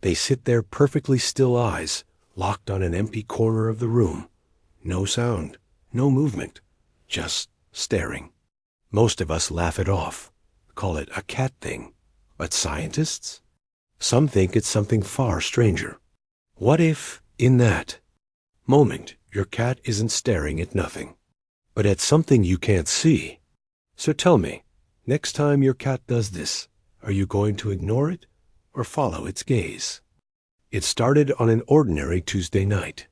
They sit there perfectly still eyes, locked on an empty corner of the room. No sound, no movement, just staring. Most of us laugh it off, call it a cat thing. But scientists? Some think it's something far stranger. What if, in that moment, your cat isn't staring at nothing, but at something you can't see? So tell me, next time your cat does this, are you going to ignore it or follow its gaze? It started on an ordinary Tuesday night.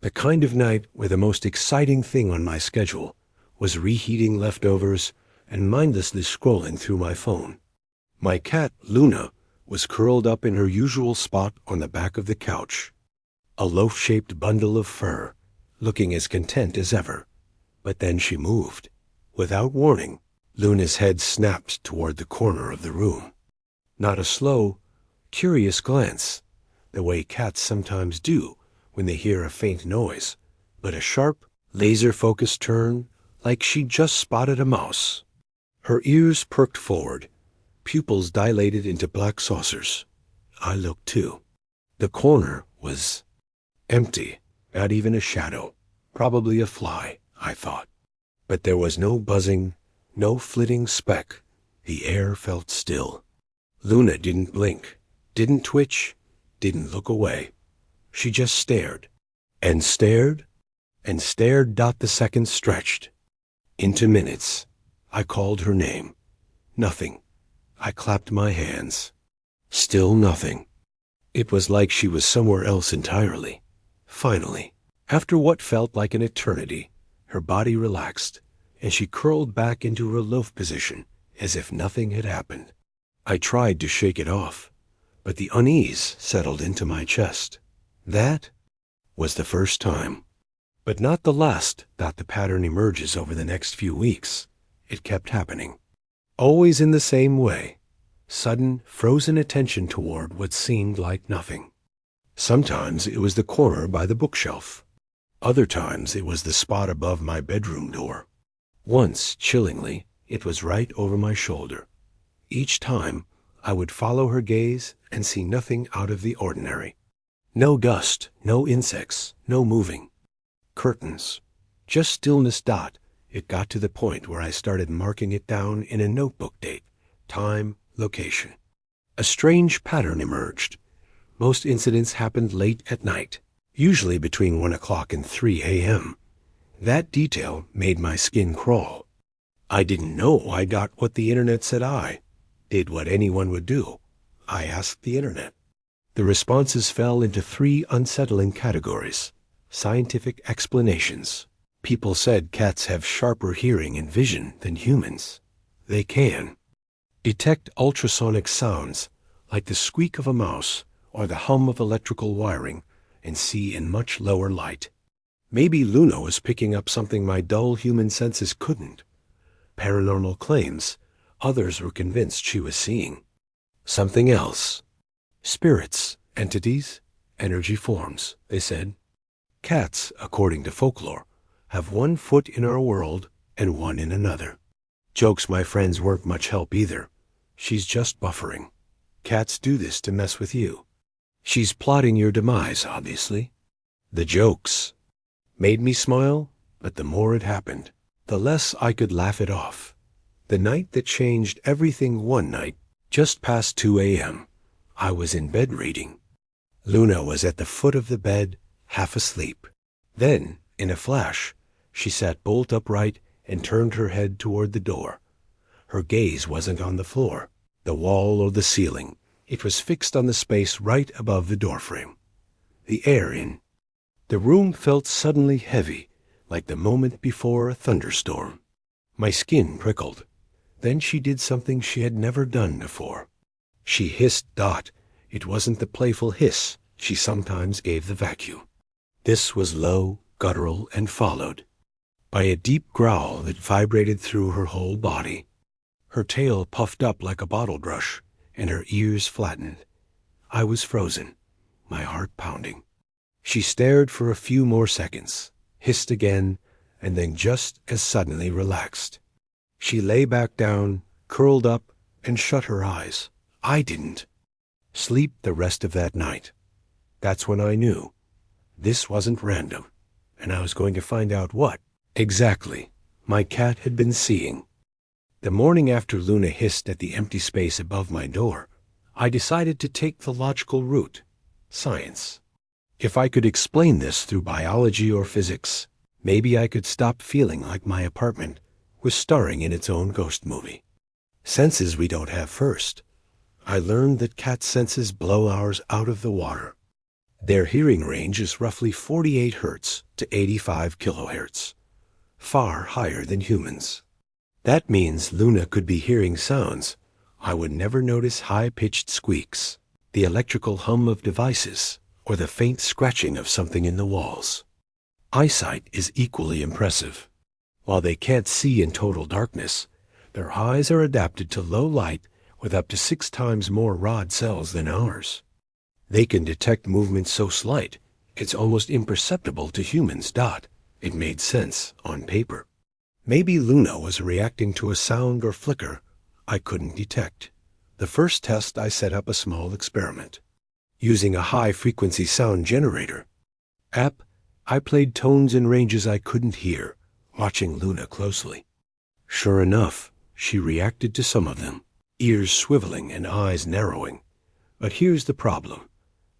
The kind of night where the most exciting thing on my schedule was reheating leftovers and mindlessly scrolling through my phone. My cat, Luna, was curled up in her usual spot on the back of the couch, a loaf-shaped bundle of fur, looking as content as ever. But then she moved. Without warning, Luna's head snapped toward the corner of the room. Not a slow, curious glance, the way cats sometimes do when they hear a faint noise, but a sharp, laser-focused turn, like she'd just spotted a mouse. Her ears perked forward, pupils dilated into black saucers. I looked too. The corner was empty, not even a shadow. Probably a fly, I thought. But there was no buzzing, no flitting speck. The air felt still. Luna didn't blink, didn't twitch, didn't look away. She just stared, and stared, and stared. The seconds stretched into minutes. I called her name. Nothing. I clapped my hands. Still nothing. It was like she was somewhere else entirely. Finally, after what felt like an eternity, her body relaxed, and she curled back into her loaf position as if nothing had happened. I tried to shake it off, but the unease settled into my chest. That was the first time, but not the last, that the pattern emerges over the next few weeks. It kept happening, always in the same way, sudden, frozen attention toward what seemed like nothing. Sometimes it was the corner by the bookshelf. Other times it was the spot above my bedroom door. Once, chillingly, it was right over my shoulder. Each time, I would follow her gaze and see nothing out of the ordinary. No dust, no insects, no moving. Curtains. Just stillness. It got to the point where I started marking it down in a notebook: date, time, location. A strange pattern emerged. Most incidents happened late at night, usually between 1 o'clock and 3 a.m. That detail made my skin crawl. I didn't know I got what the internet said I did, what anyone would do. I asked the internet. The responses fell into 3 unsettling categories. Scientific explanations. People said cats have sharper hearing and vision than humans. They can detect ultrasonic sounds like the squeak of a mouse or the hum of electrical wiring and see in much lower light. Maybe Luna was picking up something my dull human senses couldn't. Paranormal claims. Others were convinced she was seeing something else. Spirits, entities, energy forms, they said. Cats, according to folklore, have 1 foot in our world and 1 in another. Jokes my friends weren't much help either. She's just buffering. Cats do this to mess with you. She's plotting your demise, obviously. The jokes made me smile, but the more it happened, the less I could laugh it off. The night that changed everything, one night, just past 2 a.m., I was in bed reading. Luna was at the foot of the bed, half asleep. Then, in a flash, she sat bolt upright and turned her head toward the door. Her gaze wasn't on the floor, the wall, or the ceiling. It was fixed on the space right above the doorframe. The air in the room felt suddenly heavy, like the moment before a thunderstorm. My skin prickled. Then she did something she had never done before. She hissed. It wasn't the playful hiss she sometimes gave the vacuum. This was low, guttural, and followed by a deep growl that vibrated through her whole body. Her tail puffed up like a bottle brush, and her ears flattened. I was frozen, my heart pounding. She stared for a few more seconds, hissed again, and then just as suddenly relaxed. She lay back down, curled up, and shut her eyes. I didn't. sleep the rest of that night. That's when I knew this wasn't random, and I was going to find out what exactly my cat had been seeing. The morning after Luna hissed at the empty space above my door, I decided to take the logical route: science. If I could explain this through biology or physics, maybe I could stop feeling like my apartment was starring in its own ghost movie. Senses we don't have first. I learned that cat senses blow ours out of the water. Their hearing range is roughly 48 hertz to 85 kilohertz, far higher than humans. That means Luna could be hearing sounds I would never notice: high-pitched squeaks, the electrical hum of devices, or the faint scratching of something in the walls. Eyesight is equally impressive. While they can't see in total darkness, their eyes are adapted to low light with up to 6 times more rod cells than ours. They can detect movement so slight, it's almost imperceptible to humans. It made sense on paper. Maybe Luna was reacting to a sound or flicker I couldn't detect. The first test, I set up a small experiment. Using a high-frequency sound generator app, I played tones in ranges I couldn't hear, watching Luna closely. Sure enough, she reacted to some of them, ears swiveling and eyes narrowing. But here's the problem.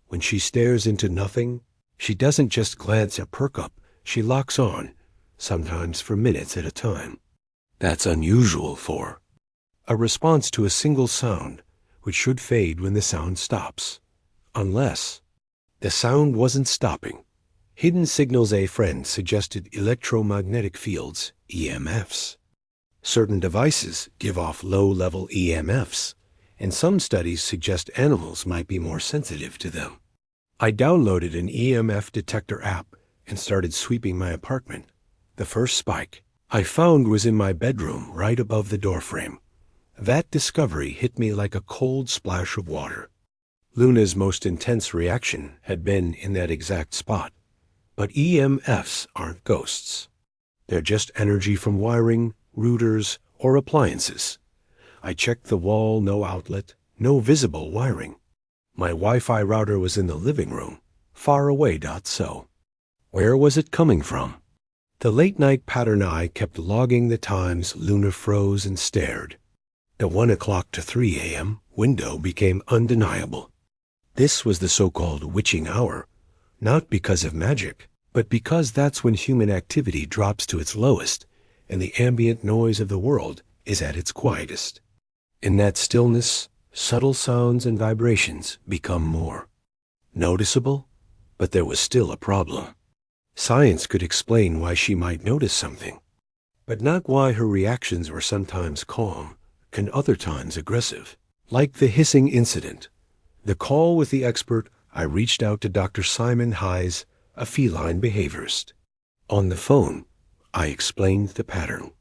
When she stares into nothing, she doesn't just glance or perk up, she locks on, sometimes for minutes at a time. That's unusual for a response to a single sound, which should fade when the sound stops. Unless the sound wasn't stopping. Hidden signals. A friend suggested electromagnetic fields, EMFs. Certain devices give off low-level EMFs, and some studies suggest animals might be more sensitive to them. I downloaded an EMF detector app and started sweeping my apartment. The first spike I found was in my bedroom, right above the doorframe. That discovery hit me like a cold splash of water. Luna's most intense reaction had been in that exact spot. But EMFs aren't ghosts. They're just energy from wiring, routers, or appliances. I checked the wall, no outlet, no visible wiring. My Wi-Fi router was in the living room, far away. So where was it coming from? The late-night pattern eye kept logging the times Luna froze and stared. The 1 o'clock to 3 a.m. window became undeniable. This was the so-called witching hour, not because of magic, but because that's when human activity drops to its lowest and the ambient noise of the world is at its quietest. In that stillness, subtle sounds and vibrations become more noticeable, but there was still a problem. Science could explain why she might notice something, but not why her reactions were sometimes calm and other times aggressive. Like the hissing incident. The call with the expert, I reached out to Dr. Simon Hayes, a feline behaviorist. On the phone, I explained the pattern.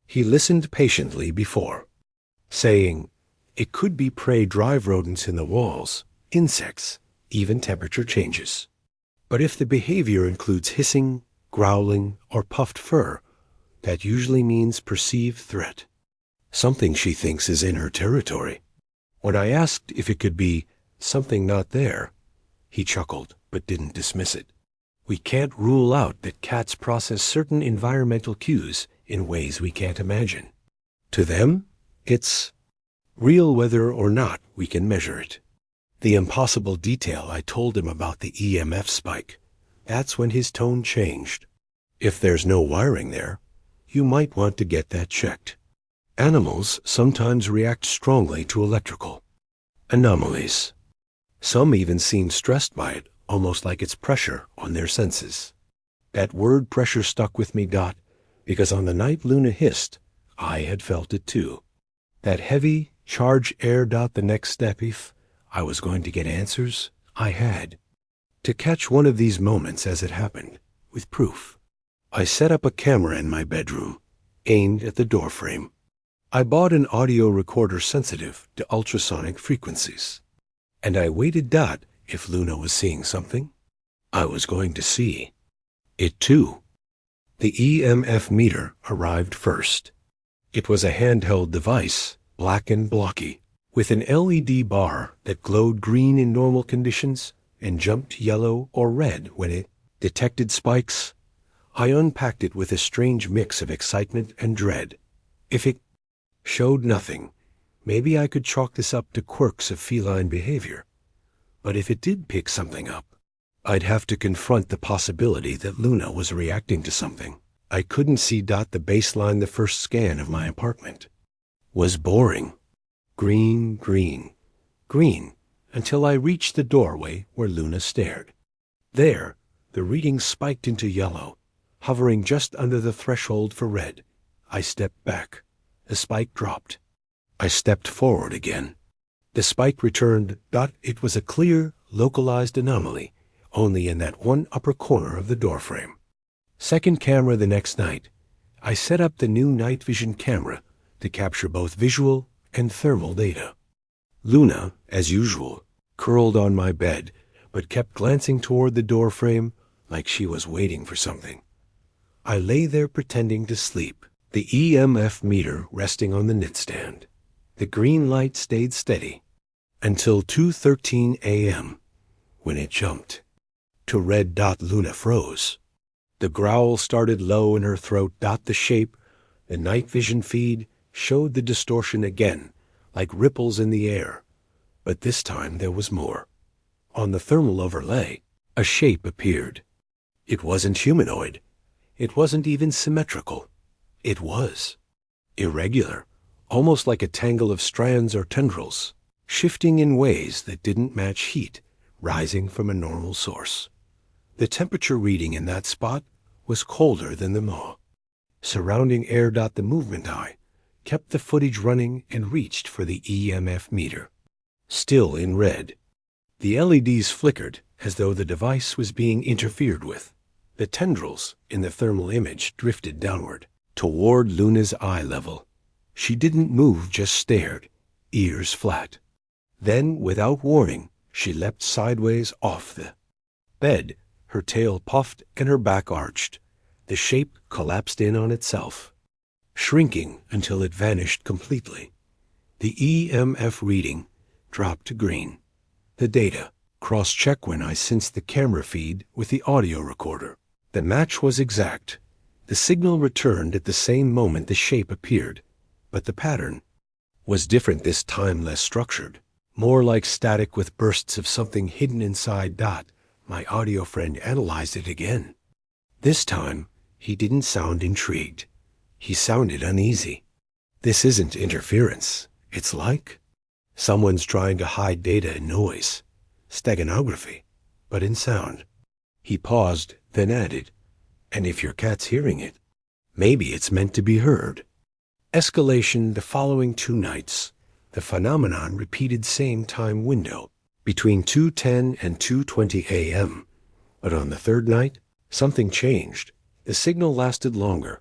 He listened patiently before saying, it could be prey drive rodents in the walls, insects, even temperature changes. But if the behavior includes hissing, growling, or puffed fur, that usually means perceived threat. Something she thinks is in her territory. When I asked if it could be something not there, he chuckled but didn't dismiss it. We can't rule out that cats process certain environmental cues in ways we can't imagine. To them, it's real whether or not we can measure it. The impossible detail I told him about the EMF spike, that's when his tone changed. If there's no wiring there, you might want to get that checked. Animals sometimes react strongly to electrical anomalies. Some even seem stressed by it, almost like it's pressure on their senses. That word pressure stuck with me, because on the night Luna hissed, I had felt it too. That heavy, charged air. The next step, if I was going to get answers, I had to catch one of these moments as it happened, with proof. I set up a camera in my bedroom, aimed at the doorframe. I bought an audio recorder sensitive to ultrasonic frequencies, and I waited. If Luna was seeing something, I was going to see it too. The EMF meter arrived first. It was a handheld device, black and blocky, with an LED bar that glowed green in normal conditions and jumped yellow or red when it detected spikes. I unpacked it with a strange mix of excitement and dread. If it showed nothing, maybe I could chalk this up to quirks of feline behavior. But if it did pick something up, I'd have to confront the possibility that Luna was reacting to something. I couldn't see. The baseline, the first scan of my apartment, was boring. Green, green, green, until I reached the doorway where Luna stared. There, the reading spiked into yellow, hovering just under the threshold for red. I stepped back. The spike dropped. I stepped forward again. The spike returned. It was a clear, localized anomaly, only in that one upper corner of the doorframe. Second camera the next night. I set up the new night vision camera to capture both visual and thermal data. Luna, as usual, curled on my bed, but kept glancing toward the doorframe like she was waiting for something. I lay there pretending to sleep, the EMF meter resting on the nightstand. The green light stayed steady until 2:13 a.m., when it jumped to red. Luna froze. The growl started low in her throat. The shape, the night vision feed, showed the distortion again, like ripples in the air. But this time there was more. On the thermal overlay, a shape appeared. It wasn't humanoid. It wasn't even symmetrical. It was irregular, almost like a tangle of strands or tendrils, shifting in ways that didn't match heat rising from a normal source. The temperature reading in that spot was colder than the maw. Surrounding air. The movement eye kept the footage running and reached for the EMF meter. Still in red. The LEDs flickered as though the device was being interfered with. The tendrils in the thermal image drifted downward, toward Luna's eye level. She didn't move, just stared, ears flat. Then, without warning, she leapt sideways off the bed. Her tail puffed and her back arched. The shape collapsed in on itself, shrinking until it vanished completely. The EMF reading dropped to green. The data cross-checked when I synced the camera feed with the audio recorder. The match was exact. The signal returned at the same moment the shape appeared, but the pattern was different this time, less structured, more like static with bursts of something hidden inside. My audio friend analyzed it again. This time, he didn't sound intrigued. He sounded uneasy. This isn't interference. It's like someone's trying to hide data in noise, steganography, but in sound. He paused, then added, and if your cat's hearing it, maybe it's meant to be heard. Escalation the following 2 nights. The phenomenon repeated same time window, between 2:10 and 2:20 a.m. But on the 3rd night, something changed. The signal lasted longer.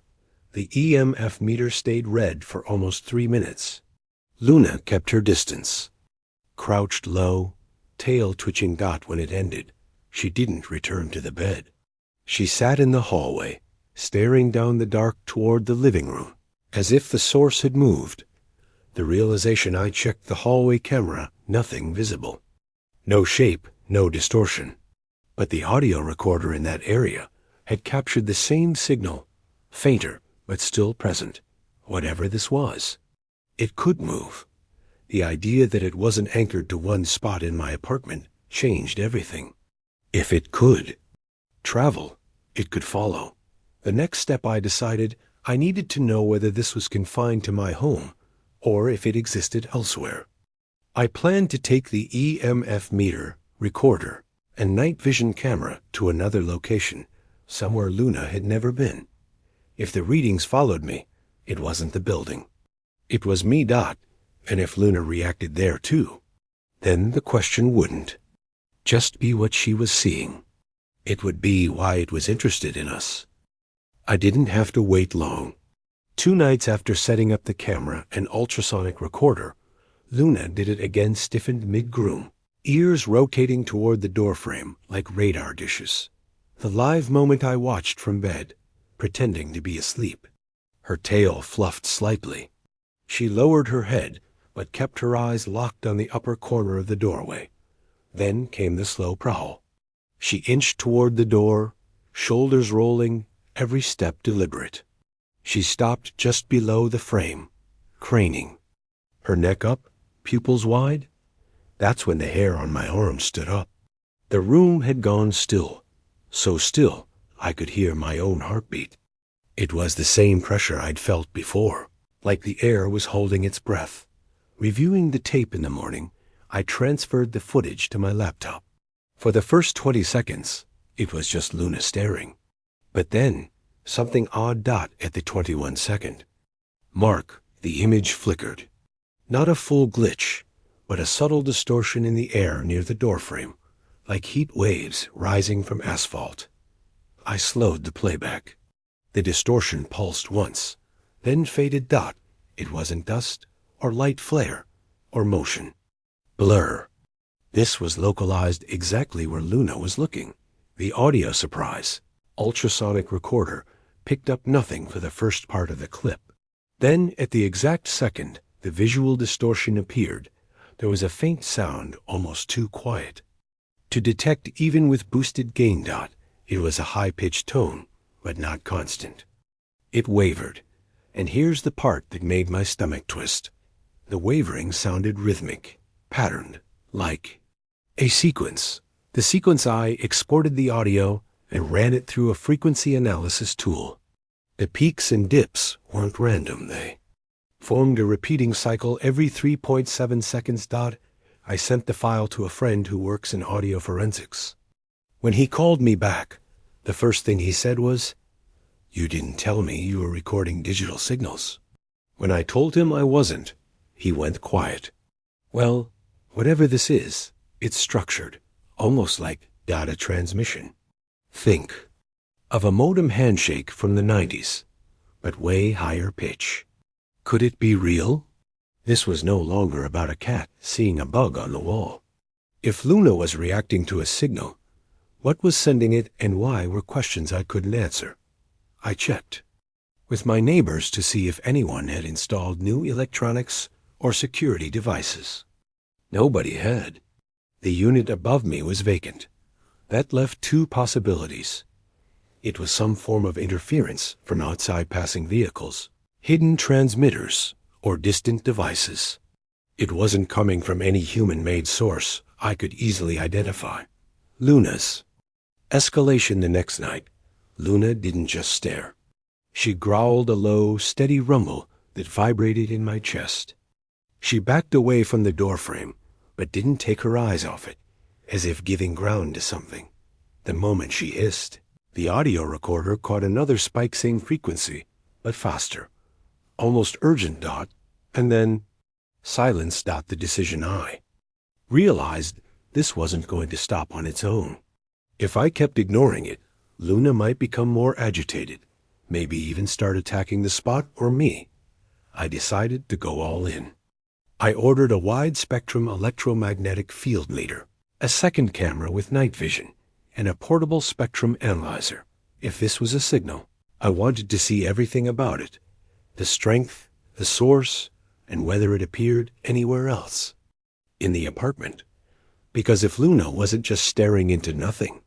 The EMF meter stayed red for almost 3 minutes. Luna kept her distance, crouched low, tail twitching. When it ended, she didn't return to the bed. She sat in the hallway, staring down the dark toward the living room, as if the source had moved. The realization I checked the hallway camera, nothing visible. No shape, no distortion. But the audio recorder in that area had captured the same signal, fainter but still present, whatever this was. It could move. The idea that it wasn't anchored to one spot in my apartment changed everything. If it could travel, it could follow. The next step, I decided I needed to know whether this was confined to my home or if it existed elsewhere. I planned to take the EMF meter, recorder, and night vision camera to another location, somewhere Luna had never been. If the readings followed me, it wasn't the building. It was me. And if Luna reacted there too, then the question wouldn't just be what she was seeing. It would be why it was interested in us. I didn't have to wait long. 2 nights after setting up the camera and ultrasonic recorder, Luna did it again, stiffened mid-groom, ears rotating toward the doorframe like radar dishes. The live moment I watched from bed, pretending to be asleep. Her tail fluffed slightly. She lowered her head, but kept her eyes locked on the upper corner of the doorway. Then came the slow prowl. She inched toward the door, shoulders rolling, every step deliberate. She stopped just below the frame, craning. Her neck up, pupils wide. That's when the hair on my arm stood up. The room had gone still, so still I could hear my own heartbeat. It was the same pressure I'd felt before, like the air was holding its breath. Reviewing the tape in the morning, I transferred the footage to my laptop. For the first 20 seconds, it was just Luna staring. But then, something odd dot at the 21-second mark, the image flickered. Not a full glitch, but a subtle distortion in the air near the doorframe, like heat waves rising from asphalt. I slowed the playback. The distortion pulsed once, then faded dot. It wasn't dust, or light flare, or motion. Blur. This was localized exactly where Luna was looking. The audio surprise, ultrasonic recorder, picked up nothing for the first part of the clip. Then, at the exact second the visual distortion appeared, there was a faint sound, almost too quiet. To detect even with boosted gain dot, it was a high-pitched tone, but not constant. It wavered, and here's the part that made my stomach twist. The wavering sounded rhythmic, patterned, like a sequence. The sequence I exported the audio and ran it through a frequency analysis tool. The peaks and dips weren't random, they formed a repeating cycle every 3.7 seconds. I sent the file to a friend who works in audio forensics. When he called me back, the first thing he said was, "You didn't tell me you were recording digital signals." When I told him I wasn't, he went quiet. Well, whatever this is, it's structured, almost like data transmission. Think of a modem handshake from the 90s, but way higher pitch. Could it be real? This was no longer about a cat seeing a bug on the wall. If Luna was reacting to a signal, what was sending it and why were questions I couldn't answer. I checked with my neighbors to see if anyone had installed new electronics or security devices. Nobody had. The unit above me was vacant. That left two possibilities. It was some form of interference from outside passing vehicles, hidden transmitters, or distant devices. It wasn't coming from any human-made source I could easily identify. Luna's. Escalation the next night. Luna didn't just stare. She growled a low, steady rumble that vibrated in my chest. She backed away from the doorframe, but didn't take her eyes off it, as if giving ground to something. The moment she hissed, the audio recorder caught another spike same frequency, but faster. Almost urgent dot, and then silence dot. The decision I realized this wasn't going to stop on its own. If I kept ignoring it, Luna might become more agitated, maybe even start attacking the spot or me. I decided to go all in. I ordered a wide-spectrum electromagnetic field meter, a second camera with night vision, and a portable spectrum analyzer. If this was a signal, I wanted to see everything about it, the strength, the source, and whether it appeared anywhere else. In the apartment. Because if Luna wasn't just staring into nothing,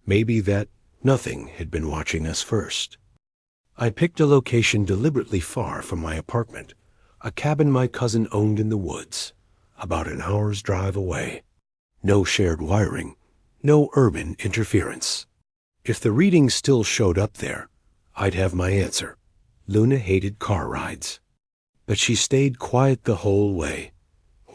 maybe that nothing had been watching us first. I picked a location deliberately far from my apartment, a cabin my cousin owned in the woods, about an hour's drive away. No shared wiring, no urban interference. If the readings still showed up there, I'd have my answer. Luna hated car rides. But she stayed quiet the whole way,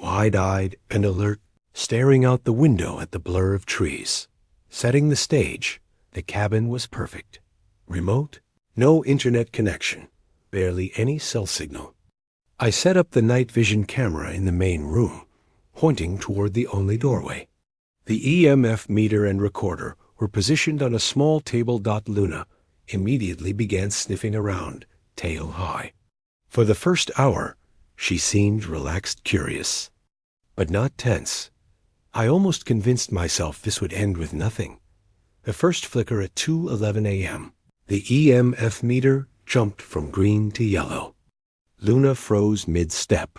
wide-eyed and alert, staring out the window at the blur of trees. Setting the stage, the cabin was perfect. Remote, no internet connection, barely any cell signal. I set up the night vision camera in the main room, pointing toward the only doorway. The EMF meter and recorder were positioned on a small table. Luna immediately began sniffing around, tail high. For the first hour, she seemed relaxed, curious, but not tense. I almost convinced myself this would end with nothing. The first flicker at 2:11 a.m. The EMF meter jumped from green to yellow. Luna froze mid-step.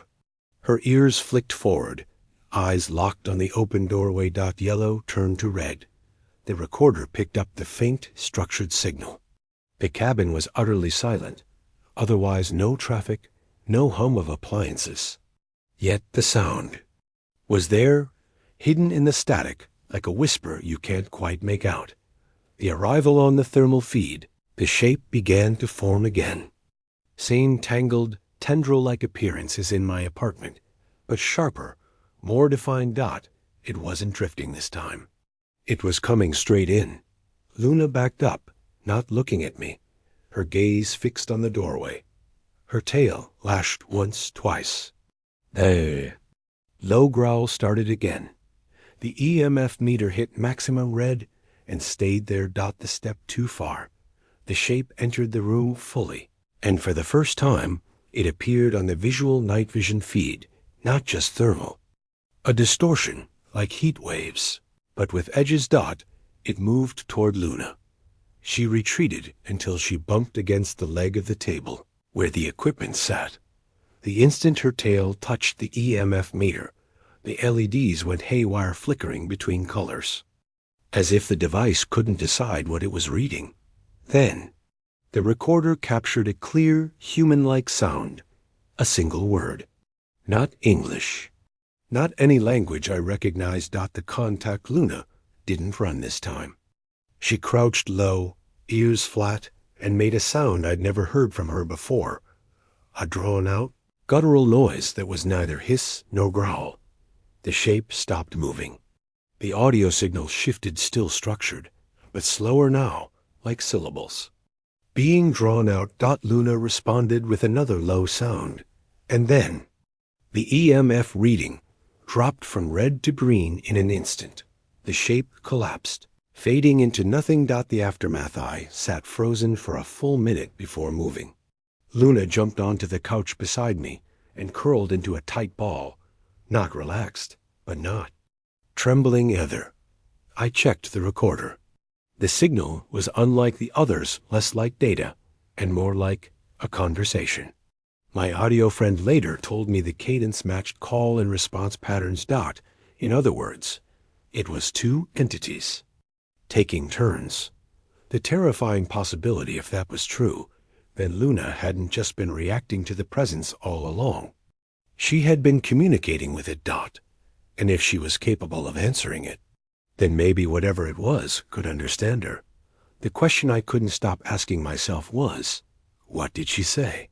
Her ears flicked forward, eyes locked on the open doorway. Yellow turned to red. The recorder picked up the faint, structured signal. The cabin was utterly silent. Otherwise no traffic, no hum of appliances. Yet the sound was there, hidden in the static, like a whisper you can't quite make out. The arrival on the thermal feed, the shape began to form again. Same tangled, tendril-like appearance as in my apartment, but sharper, more defined. It wasn't drifting this time. It was coming straight in. Luna backed up, not looking at me, her gaze fixed on the doorway. Her tail lashed once, twice. There. Low growl started again. The EMF meter hit maximum red and stayed there. The step too far. The shape entered the room fully, and for the first time, it appeared on the visual night vision feed, not just thermal. A distortion, like heat waves, but with edges. It moved toward Luna. She retreated until she bumped against the leg of the table, where the equipment sat. The instant her tail touched the EMF meter, the LEDs went haywire, flickering between colors, as if the device couldn't decide what it was reading. Then, the recorder captured a clear, human-like sound, a single word. Not English. Not any language I recognized. The contact Luna didn't run this time. She crouched low, ears flat, and made a sound I'd never heard from her before. A drawn-out, guttural noise that was neither hiss nor growl. The shape stopped moving. The audio signal shifted, still structured, but slower now, like syllables. Being drawn out. Luna responded with another low sound, and then the EMF reading dropped from red to green in an instant. The shape collapsed, fading into nothing. The aftermath. I sat frozen for a full minute before moving. Luna jumped onto the couch beside me and curled into a tight ball, not relaxed, but not trembling either. I checked the recorder. The signal was unlike the others, less like data and more like a conversation. My audio friend later told me the cadence matched call and response patterns. In other words, it was two entities taking turns. The terrifying possibility, if that was true, then Luna hadn't just been reacting to the presence all along. She had been communicating with it. And if she was capable of answering it, then maybe whatever it was could understand her. The question I couldn't stop asking myself was, what did she say?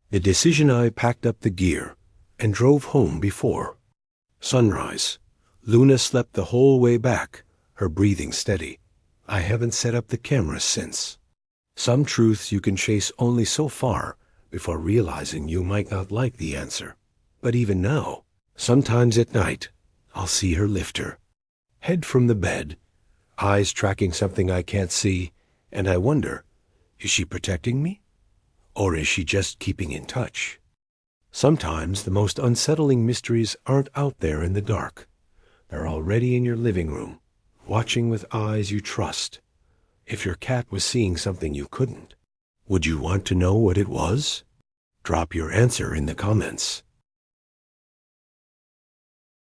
The decision. I packed up the gear and drove home before sunrise. Luna slept the whole way back, her breathing steady. I haven't set up the cameras since. Some truths you can chase only so far before realizing you might not like the answer. But even now, sometimes at night, I'll see her lift her head from the bed, eyes tracking something I can't see, and I wonder, is she protecting me? Or is she just keeping in touch? Sometimes the most unsettling mysteries aren't out there in the dark. They're already in your living room, watching with eyes you trust. If your cat was seeing something you couldn't, would you want to know what it was? Drop your answer in the comments.